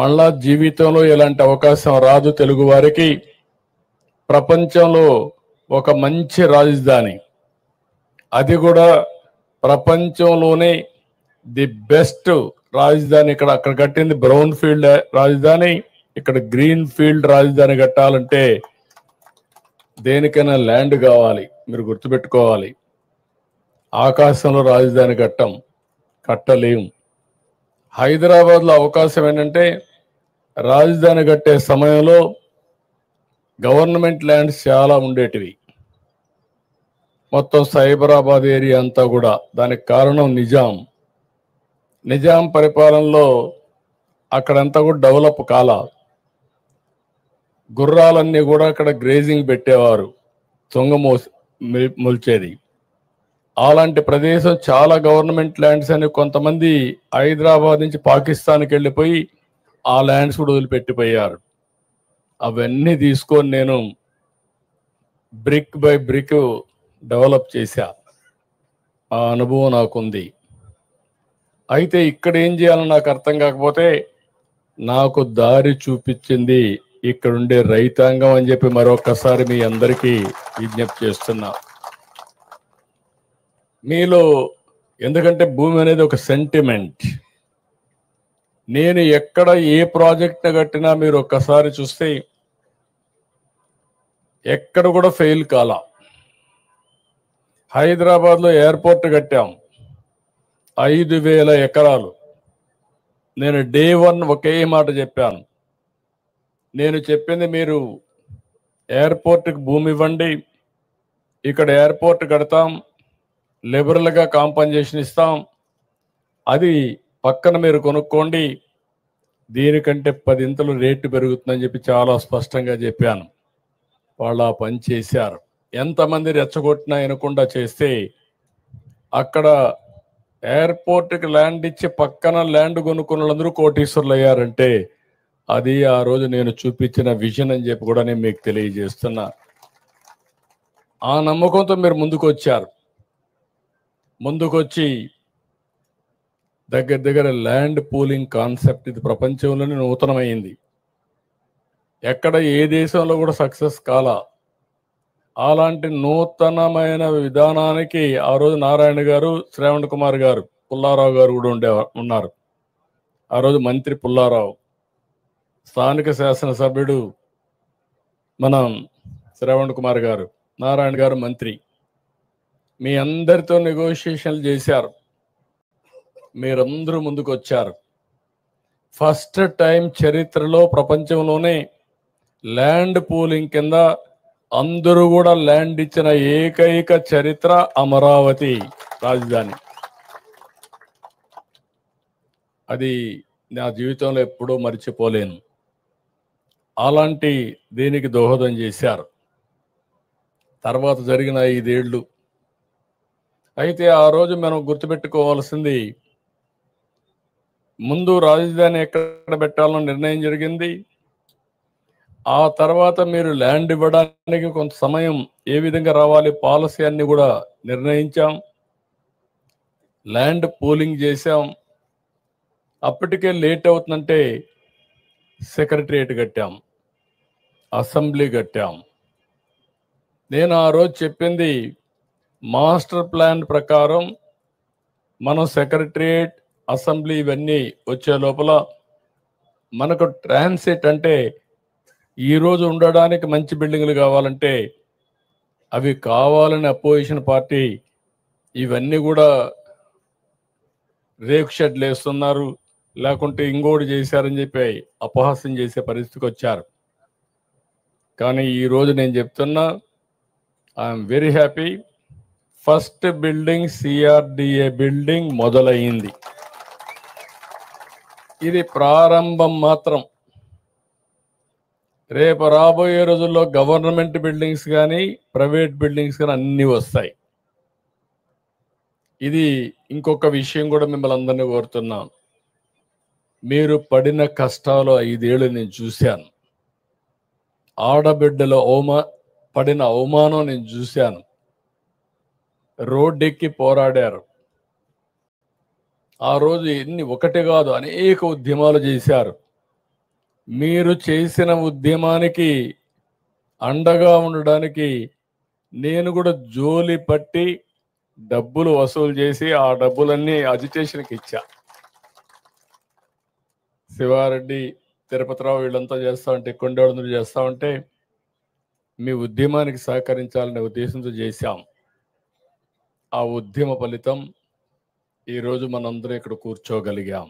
మళ్ళా జీవితంలో ఇలాంటి అవకాశం రాదు తెలుగు వారికి. ప్రపంచంలో ఒక మంచి రాజధాని, అది కూడా ప్రపంచంలోనే ది బెస్ట్ రాజధాని. అక్కడ కట్టింది బ్రౌన్ ఫీల్డ్ రాజధాని, ఇక్కడ గ్రీన్ ఫీల్డ్ రాజధాని కట్టాలంటే దేనికైనా ల్యాండ్ కావాలి, మీరు గుర్తుపెట్టుకోవాలి. ఆకాశంలో రాజధాని కట్టలేం. హైదరాబాద్లో అవకాశం ఏంటంటే రాజధాని కట్టే సమయంలో గవర్నమెంట్ ల్యాండ్స్ చాలా ఉండేటివి, మొత్తం సైబరాబాద్ ఏరియా అంతా కూడా. దానికి కారణం నిజాం పరిపాలనలో అక్కడంతా కూడా డెవలప్ కాలా. గుర్రాలన్నీ కూడా అక్కడ గ్రేజింగ్ పెట్టేవారు, మొల్చేది. అలాంటి ప్రదేశం చాలా గవర్నమెంట్ ల్యాండ్స్ అని కొంతమంది హైదరాబాద్ నుంచి పాకిస్తాన్కి వెళ్ళిపోయి ఆ ల్యాండ్స్ కూడా వదిలిపెట్టిపోయారు. అవన్నీ తీసుకొని నేను బ్రిక్ బై బ్రిక్ డెవలప్ చేశా. ఆ అనుభవం నాకుంది. అయితే ఇక్కడ ఏం చేయాలని నాకు అర్థం కాకపోతే నాకు దారి చూపించింది ఇక్కడుండే రైతాంగం అని చెప్పి మరొకసారి మీ అందరికీ విజ్ఞప్తి చేస్తున్నా. మీలో ఎందుకంటే భూమి అనేది ఒక సెంటిమెంట్. నేను ఎక్కడ ఏ ప్రాజెక్ట్ కట్టినా మీరు ఒక్కసారి చూస్తే ఎక్కడ కూడా ఫెయిల్ కాలా. హైదరాబాద్లో ఎయిర్పోర్ట్ కట్టాం, 5,000 ఎకరాలు. నేను డే 1 ఒకే మాట చెప్పాను. నేను చెప్పింది మీరు ఎయిర్పోర్ట్కి భూమి ఇవ్వండి, ఇక్కడ ఎయిర్పోర్ట్ కడతాం, లిబరల్గా కాంపన్సేషన్ ఇస్తాం, అది పక్కన మీరు కొనుక్కోండి, దీనికంటే 10 ఇంతలు రేటు పెరుగుతుందని చెప్పి చాలా స్పష్టంగా చెప్పాను. వాళ్ళు ఆ పని చేశారు. ఎంతమంది రెచ్చగొట్టినా వినకుండా చేస్తే అక్కడ ఎయిర్పోర్ట్కి ల్యాండ్ ఇచ్చి పక్కన ల్యాండ్ కొనుక్కున్న వాళ్ళందరూ కోటీశ్వర్లు అయ్యారంటే అది ఆ రోజు నేను చూపించిన విజన్ అని చెప్పి కూడా నేను మీకు తెలియజేస్తున్నా. ఆ నమ్మకంతో మీరు ముందుకొచ్చి దగ్గర ల్యాండ్ పూలింగ్ కాన్సెప్ట్ ఇది ప్రపంచంలోనే నూతనమైంది. ఎక్కడ ఏ దేశంలో కూడా సక్సెస్ కాలా. అలాంటి నూతనమైన విధానానికి ఆ రోజు నారాయణ గారు, శ్రావణ్ కుమార్ గారు, పుల్లారావు గారు కూడా ఉన్నారు. ఆ రోజు మంత్రి పుల్లారావు, స్థానిక శాసనసభ్యుడు మనం శ్రావణ్ కుమార్ గారు, నారాయణ గారు మంత్రి. మీ అందరితో నెగోషియేషన్లు చేశారు, మీరందరూ ముందుకు వచ్చారు. ఫస్ట్ టైం చరిత్రలో ప్రపంచంలోనే ల్యాండ్ పూలింగ్ కింద అందరూ కూడా ల్యాండ్ ఇచ్చిన ఏకైక చరిత్ర అమరావతి రాజధాని. అది నా జీవితంలో ఎప్పుడూ మర్చిపోలేను. అలాంటి దీనికి దోహదం చేశారు. తర్వాత జరిగిన 5 ఏళ్ళు. అయితే ఆ రోజు మనం గుర్తుపెట్టుకోవాల్సింది, ముందు రాజధాని ఎక్కడ పెట్టాలని నిర్ణయం జరిగింది. ఆ తర్వాత మీరు ల్యాండ్ ఇవ్వడానికి కొంత సమయం ఏ విధంగా రావాలి, పాలసీ అన్ని కూడా నిర్ణయించాం. ల్యాండ్ పూలింగ్ చేశాం. అప్పటికే లేట్ అవుతుందంటే సెక్రటరియట్ కట్టాం, అసెంబ్లీ కట్టాం. నేను ఆ రోజు చెప్పింది మాస్టర్ ప్లాన్ ప్రకారం మనం సెక్రటరియట్, అసెంబ్లీ ఇవన్నీ వచ్చే లోపల మనకు ట్రాన్సిట్ అంటే ఈరోజు ఉండడానికి మంచి బిల్డింగ్లు కావాలంటే అవి కావాలని అపోజిషన్ పార్టీ ఇవన్నీ కూడా రేకు షెడ్లు వేస్తున్నారు, లేకుంటే ఇంకోటి చేశారని చెప్పి అపహాస్యం చేసే పరిస్థితికి వచ్చారు. కానీ ఈరోజు నేను చెప్తున్నా, I'm very happy. First building CRDA building మొదలైంది. ఇది ప్రారంభం మాత్రం. రేపు రాబోయే రోజుల్లో గవర్నమెంట్ బిల్డింగ్స్ కానీ ప్రైవేట్ బిల్డింగ్స్ కానీ అన్నీ వస్తాయి. ఇది ఇంకొక విషయం కూడా మిమ్మల్ని అందరినీ కోరుతున్నాను. మీరు పడిన కష్టాలు 5 ఏళ్ళు నేను చూశాను. ఆడబిడ్డల పడిన అవమానం నేను చూశాను. రోడ్డెక్కి పోరాడారు. ఆ రోజు ఒకటి కాదు అనేక ఉద్యమాలు చేశారు. మీరు చేసిన ఉద్యమానికి అండగా ఉండడానికి నేను కూడా జోలి పట్టి డబ్బులు వసూలు చేసి ఆ డబ్బులన్నీ అజిటేషన్కి ఇచ్చా. శివారెడ్డి, తిరుపతిరావు వీళ్ళంతా చేస్తా ఉంటే, కొండేళ్ళందరూ చేస్తా ఉంటే మీ ఉద్యమానికి సహకరించాలనే ఉద్దేశంతో చేశాం. ఆ ఉద్యమ ఫలితం ఈరోజు మనందరం ఇక్కడ కూర్చోగలిగాం.